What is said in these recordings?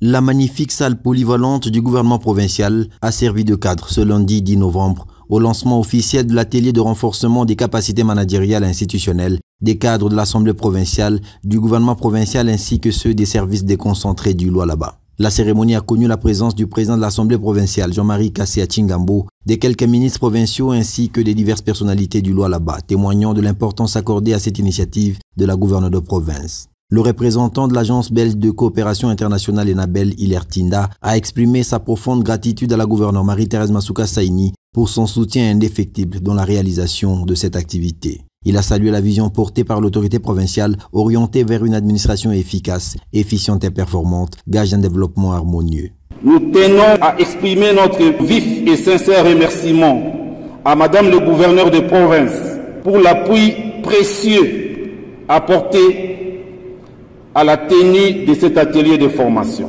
La magnifique salle polyvalente du gouvernement provincial a servi de cadre ce lundi 10 novembre au lancement officiel de l'atelier de renforcement des capacités managériales et institutionnelles des cadres de l'Assemblée provinciale, du gouvernement provincial ainsi que ceux des services déconcentrés du Lualaba. La cérémonie a connu la présence du président de l'Assemblée provinciale, Jean-Marie Kassia Tchingambo, des quelques ministres provinciaux ainsi que des diverses personnalités du Lualaba, témoignant de l'importance accordée à cette initiative de la gouverneure de province. Le représentant de l'Agence belge de coopération internationale Enabel Ilertinda a exprimé sa profonde gratitude à la gouverneure Marie-Thérèse Masuka Saini pour son soutien indéfectible dans la réalisation de cette activité. Il a salué la vision portée par l'autorité provinciale orientée vers une administration efficace, efficiente et performante, gage d'un développement harmonieux. Nous tenons à exprimer notre vif et sincère remerciement à Madame le gouverneur de province pour l'appui précieux apporté à la tenue de cet atelier de formation.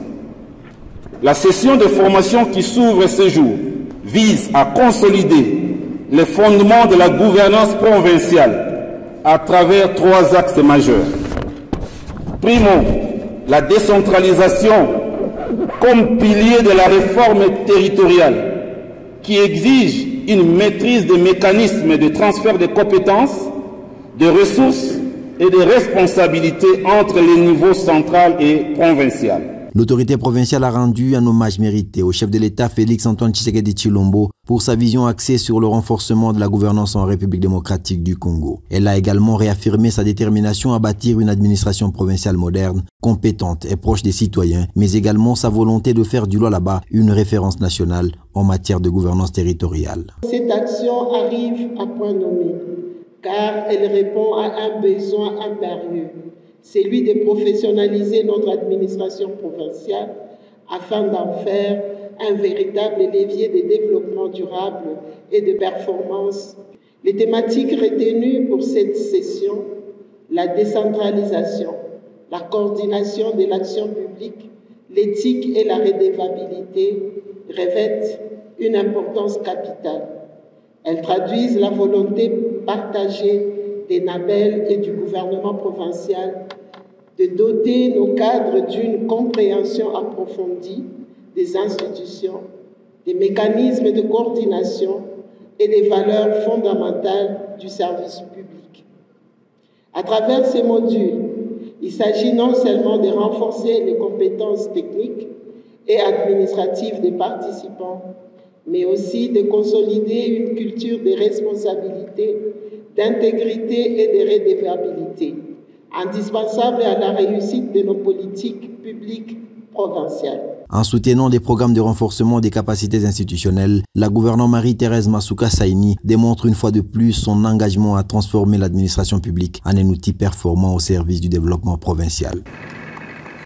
La session de formation qui s'ouvre ce jour vise à consolider les fondements de la gouvernance provinciale à travers 3 axes majeurs. Primo, la décentralisation comme pilier de la réforme territoriale qui exige une maîtrise des mécanismes de transfert de compétences, de ressources et de responsabilités entre les niveaux central et provincial. L'autorité provinciale a rendu un hommage mérité au chef de l'État Félix-Antoine Tshisekedi Tshilombo pour sa vision axée sur le renforcement de la gouvernance en République démocratique du Congo. Elle a également réaffirmé sa détermination à bâtir une administration provinciale moderne, compétente et proche des citoyens, mais également sa volonté de faire du Lualaba une référence nationale en matière de gouvernance territoriale. Cette action arrive à point nommé, car elle répond à un besoin impérieux, celui de professionnaliser notre administration provinciale afin d'en faire un véritable levier de développement durable et de performance. Les thématiques retenues pour cette session, la décentralisation, la coordination de l'action publique, l'éthique et la redevabilité revêtent une importance capitale. Elles traduisent la volonté partagée d'Enabel et du gouvernement provincial de doter nos cadres d'une compréhension approfondie des institutions, des mécanismes de coordination et des valeurs fondamentales du service public. À travers ces modules, il s'agit non seulement de renforcer les compétences techniques et administratives des participants, mais aussi de consolider une culture de responsabilité, d'intégrité et de redevabilité, indispensable à la réussite de nos politiques publiques provinciales. En soutenant des programmes de renforcement des capacités institutionnelles, la gouverneure Marie-Thérèse Masuka Saini démontre une fois de plus son engagement à transformer l'administration publique en un outil performant au service du développement provincial.